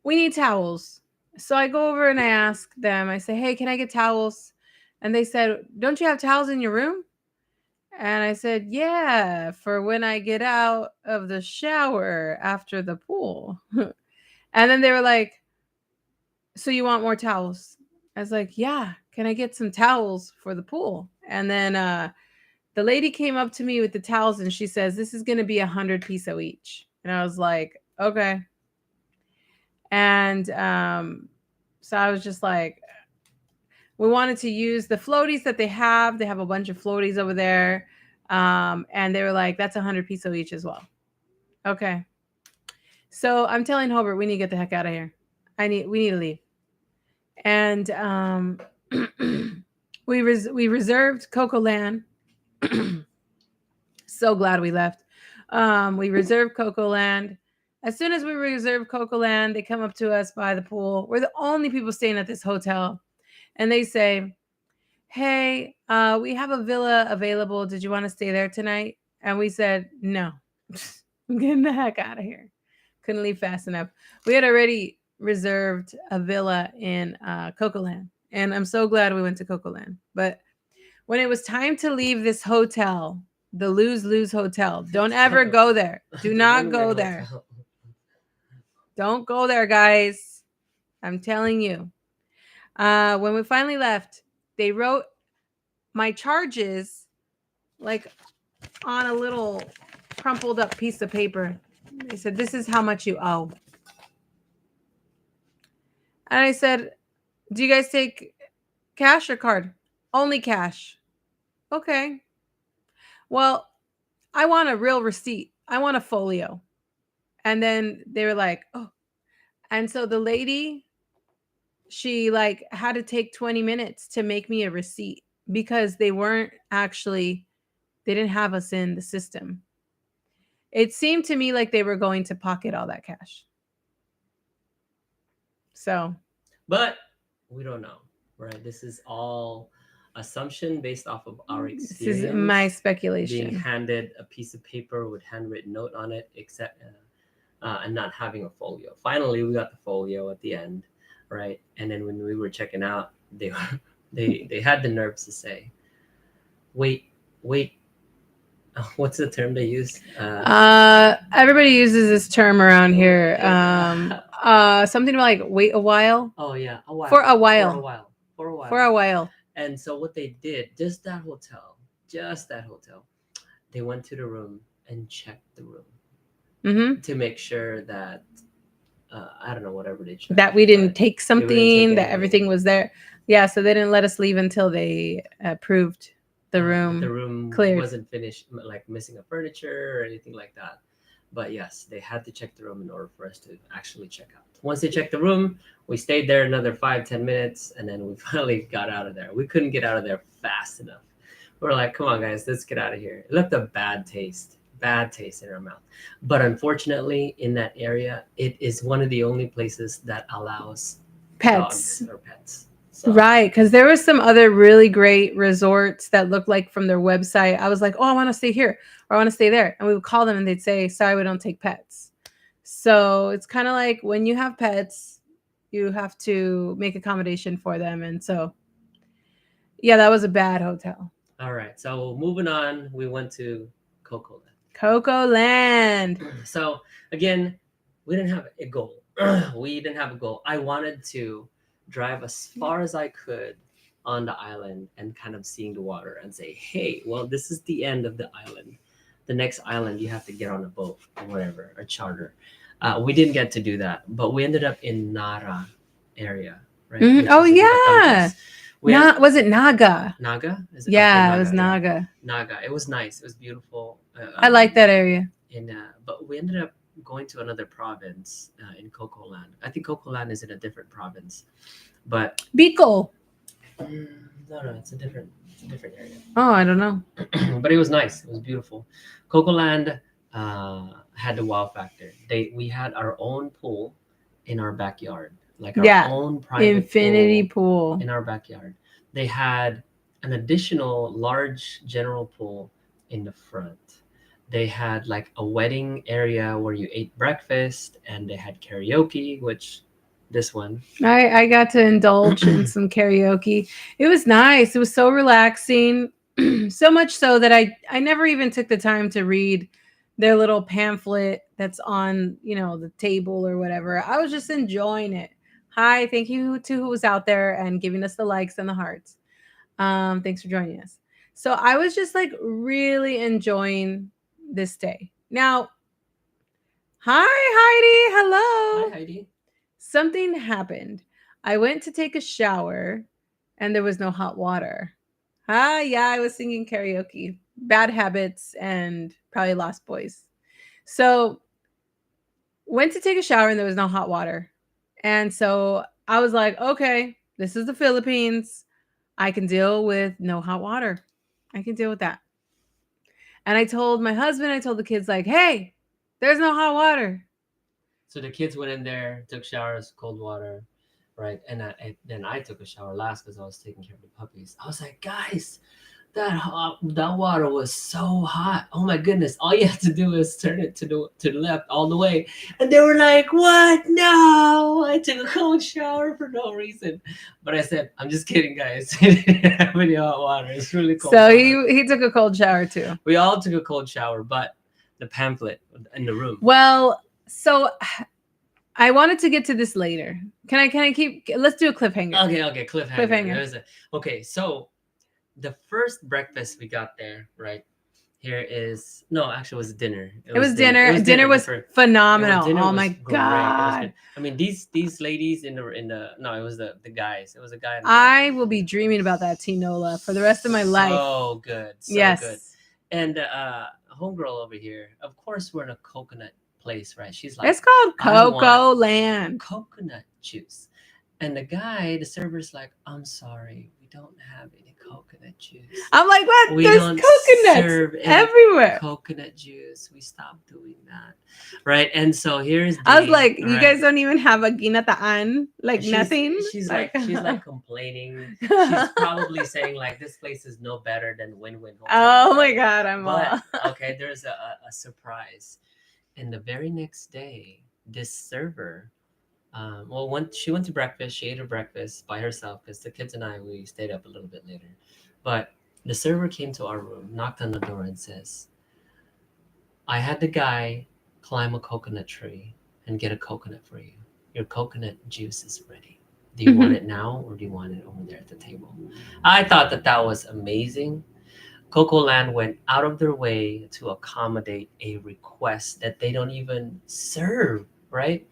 B: We need towels. So I go over and I ask them, I say, hey, can I get towels? And they said, don't you have towels in your room? And I said, yeah, for when I get out of the shower after the pool. And then they were like, so you want more towels? I was like, yeah, can I get some towels for the pool? And then the lady came up to me with the towels and she says, this is going to be 100 peso each. And I was like, okay. And so I was just like, we wanted to use the floaties that they have. They have a bunch of floaties over there. And they were like, that's 100 peso each as well. Okay. So I'm telling Hobart, we need to get the heck out of here. We need to leave. And we reserved Coco Land. So glad we left. We reserved Coco Land. As soon as we reserved Coco Land, they come up to us by the pool. We're the only people staying at this hotel. And they say, hey, we have a villa available. Did you want to stay there tonight? And we said, no. I'm getting the heck out of here. Couldn't leave fast enough. We had already reserved a villa in Coco Land. And I'm so glad we went to Coco Land. But when it was time to leave this hotel, the lose hotel, don't ever go there. Do
A: The
B: not
A: one-weird
B: go there.
A: hotel.
B: Don't go there, guys. I'm telling you. When we finally left, they wrote my charges like on a little crumpled up piece of paper. They said, this is how much you owe. And I said, do you guys take cash or card? Only cash. Okay. Well, I want a real receipt. I want a folio. And then they were like, oh. And so the lady, she like had to take 20 minutes to make me a receipt because they didn't have us in the system. It seemed to me like they were going to pocket all that cash. So,
A: but we don't know, right? This is all assumption based off of our experience.
B: This is my speculation.
A: Being handed a piece of paper with handwritten note on it, except and not having a folio. Finally, we got the folio at the end, right? And then when we were checking out, they had the nerves to say, "Wait, What's the term they use?
B: Everybody uses this term around here. Something like wait a while.
A: Oh yeah, a while.
B: For a
A: For a
B: while.
A: while. For a while.
B: For a while.
A: And so what they did, just that hotel, they went to the room and checked the room
B: Mm-hmm.
A: to make sure that I don't know whatever they checked.
B: That we didn't
A: but
B: take
A: they wouldn't take
B: something, that
A: anything.
B: everything was there. Yeah, so they didn't let us leave until they approved the room.
A: The room
B: cleared.
A: wasn't finished, like missing a furniture or anything like that. But yes, they had to check the room in order for us to actually check out. Once they checked the room, we stayed there another 5-10 minutes, and then we finally got out of there. We couldn't get out of there fast enough. We were like, come on, guys, let's get out of here. It left a bad taste in our mouth. But unfortunately, in that area, it is one of the only places that allows
B: Pets.
A: dogs or pets. So,
B: Right, because there were some other really great resorts that looked like from their website. I was like, oh, I want to stay here or I want to stay there. And we would call them and they'd say, sorry, we don't take pets. So it's kind of like when you have pets, you have to make accommodation for them. And so, yeah, that was a bad hotel.
A: all right. So moving on, we went to Coco Land.
B: Coco Land.
A: So again, we didn't have a goal. We didn't have a goal. I wanted to drive as far as I could on the island and kind of seeing the water and say, hey, well, this is the end of the island. The next island, you have to get on a boat or whatever, a charter. We didn't get to do that, but we ended up in Nara area, right?
B: Mhm.
A: Which
B: Oh,
A: is in
B: yeah.
A: Batangas.
B: Was it Naga?
A: Naga? Is
B: Yeah,
A: okay,
B: it was
A: yeah.
B: Naga.
A: Naga. It was nice. It was beautiful.
B: I like that area.
A: But we ended up going to another province in Coco Land. I think Coco Land is in a different province, but
B: Bicol.
A: no, it's a different area.
B: Oh, I don't know.
A: But it was nice. It was beautiful. Coco Land had the wow factor. We had our own pool in our backyard, like our
B: Yeah,
A: own private
B: Infinity
A: pool
B: pool.
A: in our backyard. They had an additional large general pool in the front. They had like a wedding area where you ate breakfast, and they had karaoke, which this one.
B: I got to indulge in some karaoke. It was nice. It was so relaxing. So much so that I never even took the time to read their little pamphlet that's on, the table or whatever. I was just enjoying it. Hi, thank you to who was out there and giving us the likes and the hearts. Thanks for joining us. So I was just like really enjoying this day. Now, hi Heidi. Hello.
A: Hi, Heidi.
B: Something happened. I went to take a shower and there was no hot water. Yeah, I was singing karaoke. Bad habits and probably lost boys. So went to take a shower and there was no hot water. And so I was like, okay, this is the Philippines. I can deal with no hot water. I can deal with that. And I told my husband, I told the kids, like, hey, there's no hot water.
A: So the kids went in there, took showers, cold water, right? And then I took a shower last because I was taking care of the puppies. I was like, guys, that water was so hot. Oh my goodness! All you have to do is turn it to the left all the way. And they were like, "What? No! I took a cold shower for no reason." But I said, "I'm just kidding, guys. I didn't have any hot water. It's really cold."
B: So
A: water.
B: he took a cold shower too.
A: We all took a cold shower, but the pamphlet in the room.
B: Well, so I wanted to get to this later. Can I keep? Let's do a cliffhanger.
A: Okay, cliffhanger. Okay, so the first breakfast we got there, right? Here is actually it was dinner.
B: It was dinner. Dinner was phenomenal.
A: Dinner
B: oh
A: was
B: my
A: great.
B: god!
A: I mean, these ladies in the no, it was the guys. It was a guy.
B: I will be dreaming about that Tinola for the rest of my life.
A: So good,
B: yes.
A: Good. And homegirl over here. Of course, we're in a coconut place, right? She's like,
B: it's called Coco Land.
A: Coconut juice. And the server's like, I'm sorry, we don't have any coconut juice.
B: I'm like, what? There's coconuts everywhere.
A: Coconut juice. We stopped doing that. Right. And so here's
B: I was like, you guys don't even have a ginataan? Like nothing?
A: She's like complaining. She's probably saying like this place is no better than Win-Win Hotel.
B: Oh my god, I'm all
A: okay, there's a surprise. And the very next day, this server she went to breakfast. She ate her breakfast by herself because the kids and we stayed up a little bit later. But the server came to our room, knocked on the door, and says, I had the guy climb a coconut tree and get a coconut for you. Your coconut juice is ready. Do you want it now or do you want it over there at the table? I thought that that was amazing. Coco Land went out of their way to accommodate a request that they don't even serve, right?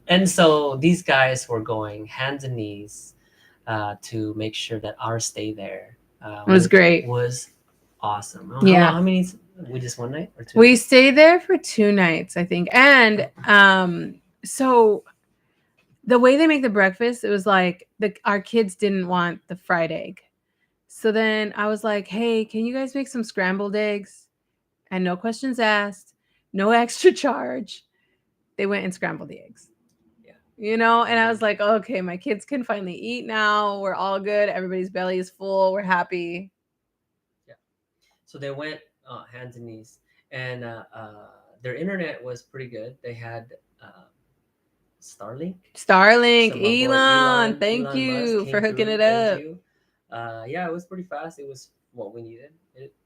A: And so these guys were going hands and knees to make sure that our stay there
B: It was great.
A: was awesome.
B: Yeah.
A: How many? We just one night or two?
B: We stayed there for 2 nights, I think. And so the way they make the breakfast, it was like our kids didn't want the fried egg. So then I was like, hey, can you guys make some scrambled eggs? And no questions asked, no extra charge. They went and scrambled the eggs.
A: Yeah.
B: And I was like, okay, my kids can finally eat now. We're all good. Everybody's belly is full. We're happy.
A: Yeah. So they went hands and knees, and their internet was pretty good. They had Starlink.
B: Starlink,
A: So my boy
B: Elon, thank
A: Elon
B: you
A: Musk
B: for
A: came
B: hooking
A: through.
B: it up.
A: Thank you. Yeah, it was pretty fast. It was what we needed,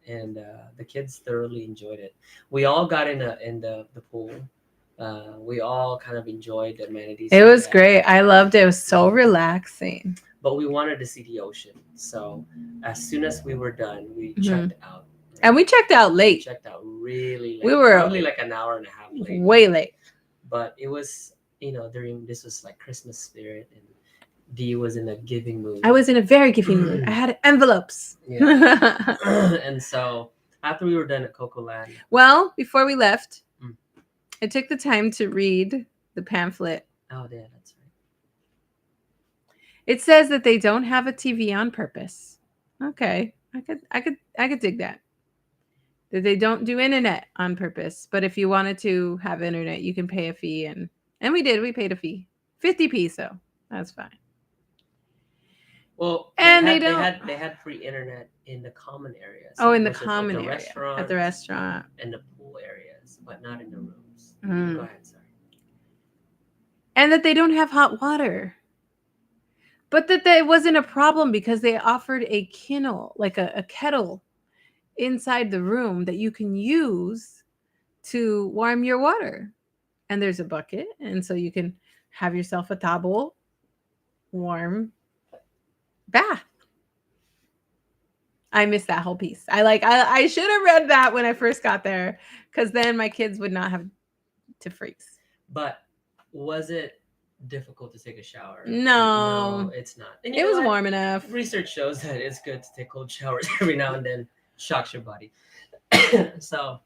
A: and the kids thoroughly enjoyed it. We all got in the pool. We all kind of enjoyed the amenities.
B: It
A: that
B: was
A: they had.
B: great. I loved it. It was so relaxing.
A: But we wanted to see the ocean. So as soon as we were done, we
B: Mhm.
A: checked out.
B: And we checked out
A: We
B: late.
A: checked out really late.
B: We were
A: probably like an hour and a half late.
B: Way late.
A: But it was, during this was like Christmas spirit, and Dee was in a giving mood.
B: I was in a very giving mood. I had envelopes.
A: Yeah. And so after we were done at Coco Land,
B: Well, before we left,
A: Mm.
B: I took the time to read the pamphlet.
A: oh yeah, that's right.
B: It says that they don't have a TV on purpose. Okay, I could dig that. That they don't do internet on purpose, but if you wanted to have internet, you can pay a fee, and we did. We paid a fee, 50 peso. That's fine.
A: Well,
B: And
A: they
B: don't.
A: had free internet in the common areas.
B: Oh, in the
A: which is
B: common
A: at the
B: area,
A: restaurant,
B: at the restaurant,
A: and the pool areas, but not in the rooms.
B: Mm.
A: Go ahead, sorry.
B: And that they don't have hot water. But that wasn't a problem because they offered a kennel, like a kettle inside the room that you can use to warm your water. And there's a bucket. And so you can have yourself a tabo warm bath. I missed that whole piece. I should have read that when I first got there, because then my kids would not have to freeze.
A: But was it difficult to take a shower?
B: No,
A: it's not.
B: it was warm enough.
A: Research shows that it's good to take cold showers every now and then. Shocks your body. So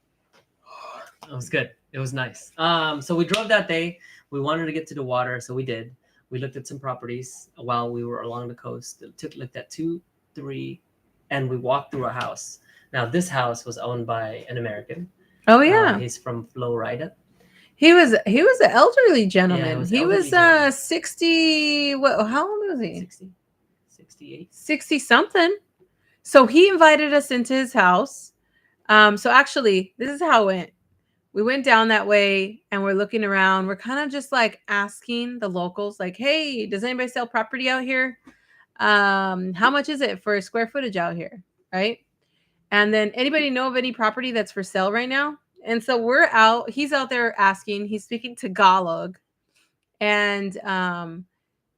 A: it was good. It was nice. So we drove that day. We wanted to get to the water, so we did. We looked at some properties while we were along the coast. Looked at 2, 3, and we walked through a house. Now this house was owned by an American.
B: Oh yeah,
A: he's from Florida.
B: He was an elderly gentleman.
A: Yeah,
B: he was 60. What? How old was he?
A: 60, 68.
B: 60 something. So he invited us into his house. So actually, this is how it went. We went down that way and we're looking around. We're kind of just like asking the locals, like, hey, does anybody sell property out here? How much is it for square footage out here? Right. And then anybody know of any property that's for sale right now? And so he's out there asking, he's speaking Tagalog. And,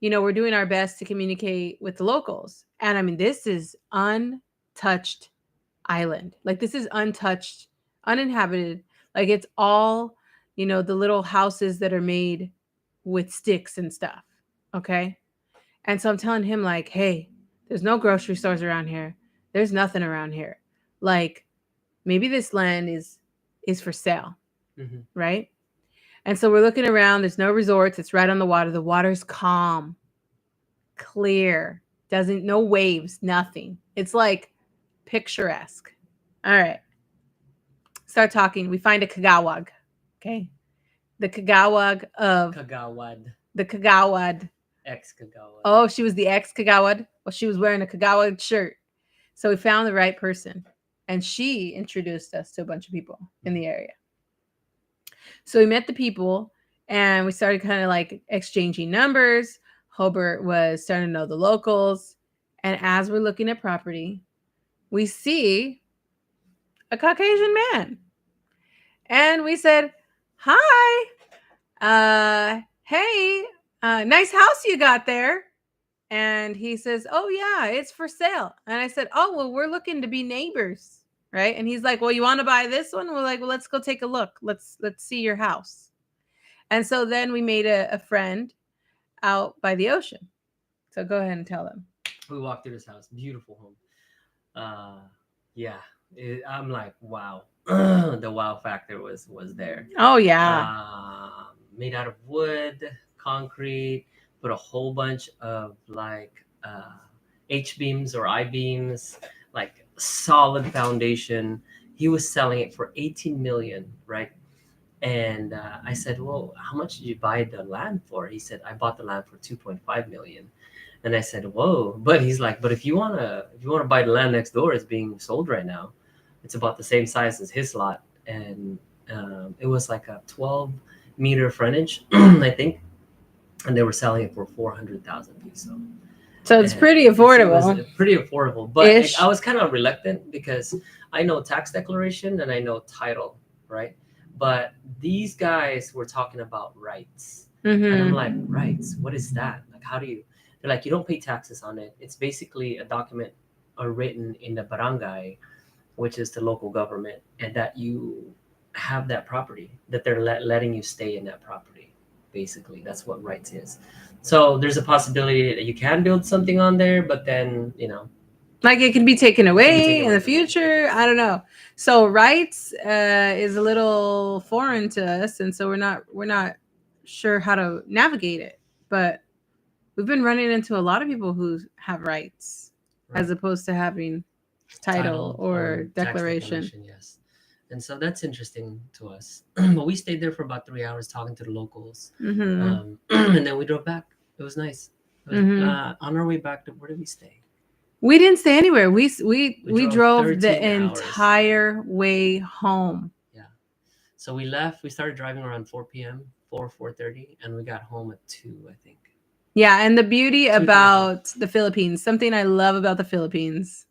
B: we're doing our best to communicate with the locals. And I mean, this is untouched island. Like this is untouched, uninhabited. Like it's all, the little houses that are made with sticks and stuff. Okay. And so I'm telling him like, hey, there's no grocery stores around here. There's nothing around here. Like maybe this land is for sale.
A: Mm-hmm.
B: Right. And so we're looking around. There's no resorts. It's right on the water. The water's calm, clear, no waves, nothing. It's like picturesque. All right. Start talking. We find a kagawad. Okay. The kagawad of
A: Kagawad.
B: The kagawad.
A: Ex-kagawad.
B: Oh, she was the ex-kagawad. Well, she was wearing a kagawad shirt. So we found the right person. And she introduced us to a bunch of people in the area. So we met the people and we started kind of like exchanging numbers. Hobart was starting to know the locals. And as we're looking at property, we see a Caucasian man. And we said, "Hi, hey, nice house you got there." And he says, "Oh yeah, it's for sale." And I said, "Oh well, we're looking to be neighbors, right?" And he's like, "Well, you want to buy this one?" We're like, "Well, let's go take a look. Let's see your house." And so then we made a friend out by the ocean. So go ahead and tell them.
A: We walked through this house, beautiful home. Yeah, I'm like, wow. The wow factor was there.
B: Oh yeah.
A: Made out of wood, concrete, put a whole bunch of like H beams or I beams, like solid foundation. He was selling it for 18 million, right? And I said, well, how much did you buy the land for? He said, I bought the land for 2.5 million. And I said, whoa. But he's like, but if you wanna buy the land next door, it's being sold right now. It's about the same size as his lot. And it was like a 12-meter frontage, I think. And they were selling it for 400,000 peso.
B: So it's
A: And
B: pretty
A: so it
B: affordable.
A: was pretty affordable. But
B: Ish.
A: I was kind of reluctant because I know tax declaration and I know title, right? But these guys were talking about rights. And I'm
B: Mm-hmm.
A: like, rights? What is that? Like, how do you? They're like, you don't pay taxes on it. It's basically a document written in the barangay, which is the local government, and that you have that property, that they're letting you stay in that property. Basically, that's what rights is. So there's a possibility that you can build something on there, but then
B: Like it can be taken away
A: taken
B: in
A: away
B: the
A: from you.
B: future. I don't know. So rights is a little foreign to us, and so we're not sure how to navigate it. But we've been running into a lot of people who have rights
A: Right.
B: as opposed to having title or
A: tax
B: declaration.
A: yes. And so that's interesting to us. But we stayed there for about 3 hours talking to the locals,
B: Mm-hmm.
A: and then we drove back. It was nice. It was,
B: Mm-hmm.
A: on our way back to where did we stay?
B: We didn't stay anywhere. We
A: drove
B: drove the
A: 13 hours.
B: entire way home.
A: Yeah. So we left. We started driving around 4 p.m., 4:30, and we got home at 2, I think.
B: Yeah, and the beauty
A: 2:30.
B: about the Philippines, something I love about the Philippines.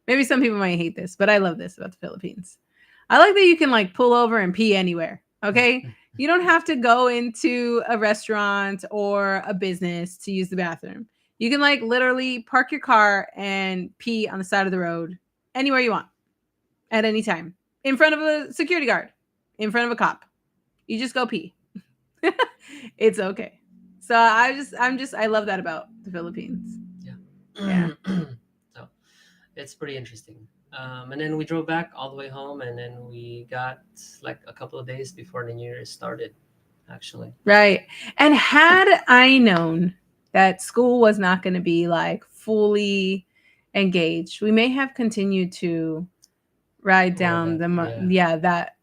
B: Maybe some people might hate this, but I love this about the Philippines. I like that you can like pull over and pee anywhere. Okay. You don't have to go into a restaurant or a business to use the bathroom. You can like literally park your car and pee on the side of the road anywhere you want at any time in front of a security guard, in front of a cop. You just go pee. It's okay. So I love that about the Philippines. Yeah.
A: So it's pretty interesting. And then we drove back all the way home, and then we got like a couple of days before the New Year started, actually.
B: Right. And had I known that school was not going to be like fully engaged, we may have continued to ride down that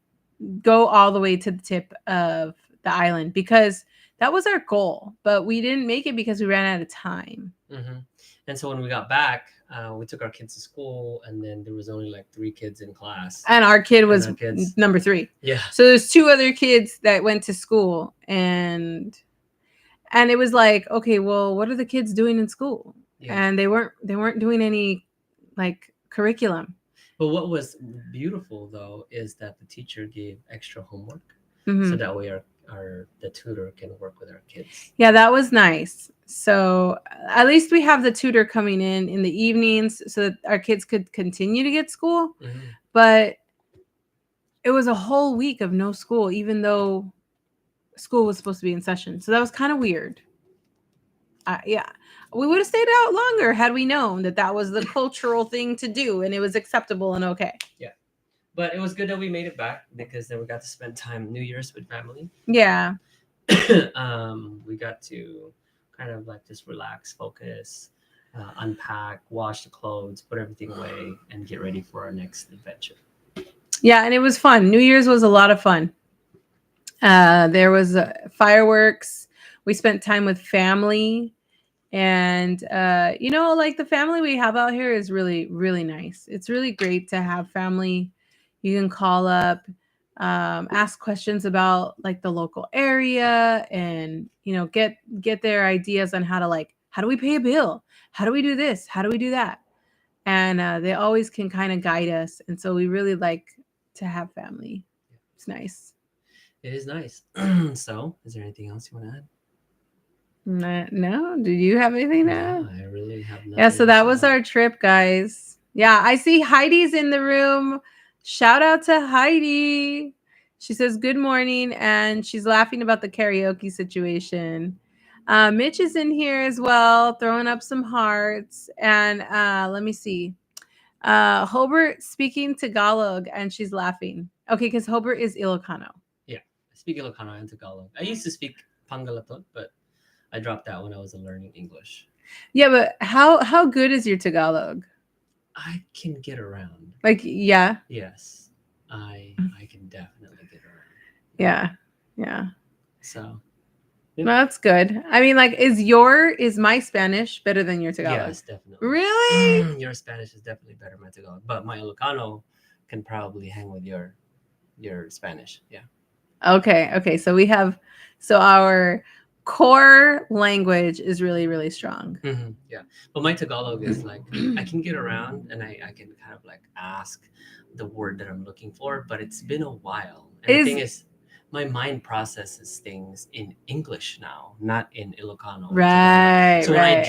B: go all the way to the tip of the island because that was our goal, but we didn't make it because we ran out of time.
A: Mm-hmm. And so when we got back, we took our kids to school, and then there was only like 3 kids in class.
B: And our kid was number 3.
A: Yeah.
B: So there's 2 other kids that went to school, and it was like, okay, well, what are the kids doing in school? Yeah. And they weren't doing any like curriculum.
A: But what was beautiful though is that the teacher gave extra homework, so that way the tutor can work with our kids.
B: Yeah, that was nice. So at least we have the tutor coming in the evenings so that our kids could continue to get school. Mm-hmm. But it was a whole week of no school, even though school was supposed to be in session. So that was kind of weird. Yeah, we would have stayed out longer had we known that was the cultural thing to do and it was acceptable and okay.
A: Yeah. But it was good that we made it back because then we got to spend time New Year's with family.
B: Yeah.
A: We got to kind of like just relax, focus, unpack, wash the clothes, put everything away, and get ready for our next adventure.
B: Yeah, and it was fun. New Year's was a lot of fun. There was fireworks. We spent time with family. And, like the family we have out here is really, really nice. It's really great to have family. You can call up, ask questions about like the local area and, get their ideas on how do we pay a bill? How do we do this? How do we do that? And they always can kind of guide us. And so we really like to have family. It's nice.
A: It is nice. So, is there anything else you want to add?
B: No, do you have anything to add?
A: No, I really have nothing.
B: Yeah, so that
A: else to
B: was
A: add.
B: our trip, guys. Yeah, I see Heidi's in the room. Shout out to Heidi. She says good morning, and she's laughing about the karaoke situation. Mitch is in here as well, throwing up some hearts. And let me see. Hobart speaking Tagalog, and she's laughing. Okay, because Hobart is Ilocano.
A: Yeah, I speak Ilocano and Tagalog. I used to speak Pangalatot, but I dropped that when I was learning English.
B: Yeah, but how good is your Tagalog?
A: I can get around.
B: Like, yeah.
A: Yes, I can definitely get around.
B: Yeah.
A: So
B: No, that's good. I mean, like, is my Spanish better than your Tagalog?
A: yes, definitely.
B: Really?
A: Your Spanish is definitely better than my Tagalog, but my Ilocano can probably hang with your Spanish. Yeah.
B: Okay. So our core language is really, really strong.
A: Yeah, but my Tagalog is like I can get around and I can kind of like ask the word that I'm looking for, but it's been a while. And the thing is, my mind processes things in English now, not in Ilocano. or Tagalog.
B: Right.
A: So when I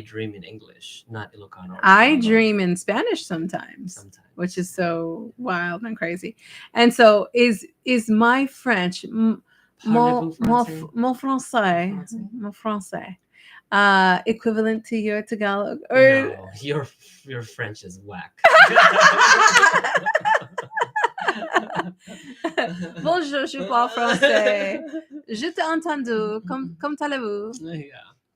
A: dream in English, not Ilocano. Or
B: I
A: Tagalog.
B: dream in Spanish sometimes, which is
A: Yeah.
B: so wild and crazy. And so is my French mon français, equivalent to your Tagalog? Or
A: No, your French is whack.
B: Bonjour, je parle français. Je t'ai entendu. Comme allez-vous?
A: Yeah.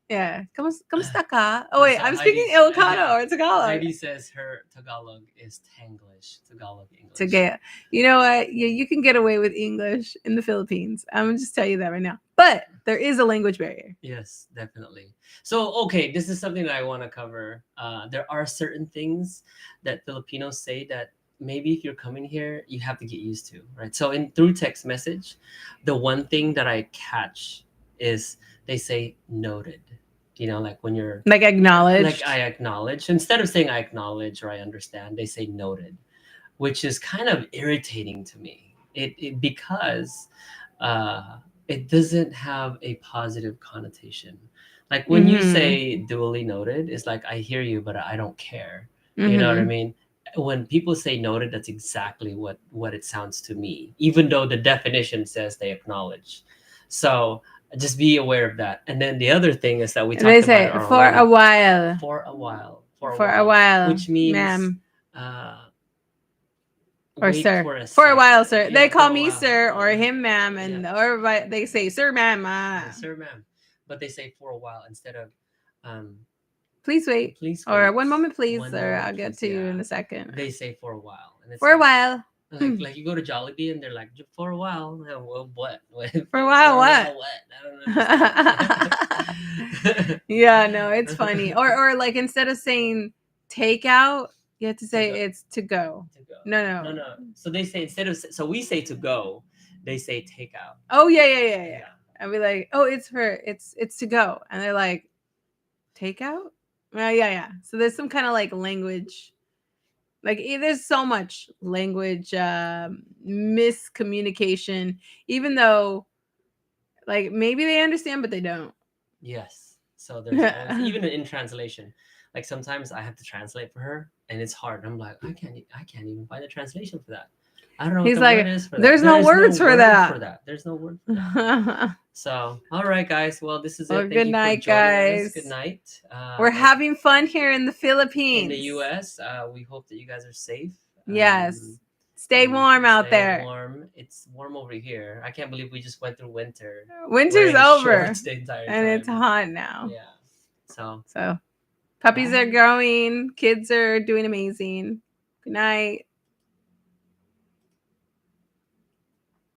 B: Yeah. Como está ka? Oh wait,
A: So
B: I'm speaking
A: Heidi's-
B: Ilocano
A: yeah.
B: or Tagalog.
A: Heidi says her Tagalog is Tanglish. Tagalog English.
B: Together. You know what? You can get away with English in the Philippines. I'm gonna just tell you that right now. But there is a language barrier.
A: Yes, definitely. So, okay, this is something that I want to cover. There are certain things that Filipinos say that maybe if you're coming here, you have to get used to, right? So, through text message, the one thing that I catch is they say noted. You know, like when you're
B: Like acknowledged.
A: like I acknowledge. Instead of saying I acknowledge or I understand, they say noted, which is kind of irritating to me. It because it doesn't have a positive connotation. Like when you say duly noted, it's like I hear you, but I don't care. You know what I mean? When people say noted, that's exactly what it sounds to me, even though the definition says they acknowledge. So just be aware of that. And then the other thing is that we talked
B: They say
A: about it
B: for
A: already.
B: a while.
A: For a while.
B: For a while.
A: Which means
B: ma'am. Or
A: wait
B: sir.
A: for a
B: For a while,
A: second.
B: sir.
A: Yeah,
B: They
A: for
B: call
A: a
B: me
A: while.
B: sir or
A: Yeah.
B: him ma'am, and
A: Yeah.
B: or they say sir ma'am.
A: Yeah, sir, ma'am. But they say for a while instead of
B: Please wait.
A: please
B: Or
A: wait.
B: one moment, please,
A: One
B: or
A: moment,
B: I'll get
A: please.
B: to you
A: Yeah.
B: in a second.
A: They say for a while. And it's
B: For a
A: like,
B: while.
A: like you go to Jollibee and they're like, for a while. Well, what?
B: For a while, what?
A: I don't understand.
B: Yeah, no, it's funny. Or like instead of saying takeout, you have to say
A: go.
B: it's to go.
A: To go.
B: No.
A: No. So they say so we say to go, they say take out.
B: Oh yeah. And be like, oh, it's to go, and they're like, takeout. Yeah. So there's some kind of like language, like there's so much language miscommunication, even though like maybe they understand but they don't.
A: Yes. So there's always, even in translation, like sometimes I have to translate for her, and it's hard. I'm like, I can't even find a translation for that. I don't know
B: He's
A: what the
B: like,
A: word is for that.
B: there's no words for that.
A: There's no word for that. So, all right, guys. Well, this is it.
B: Well,
A: Thank
B: good
A: you
B: night,
A: for joining
B: guys.
A: us. Good night.
B: We're having fun here in the Philippines.
A: in the U.S. We hope that you guys are safe.
B: Yes. Stay warm out there.
A: Warm. It's warm over here. I can't believe we just went through winter.
B: Winter's
A: Wearing
B: over,
A: shorts the entire
B: and
A: time.
B: it's hot now.
A: Yeah. So
B: puppies
A: bye.
B: are growing. Kids are doing amazing. Good night.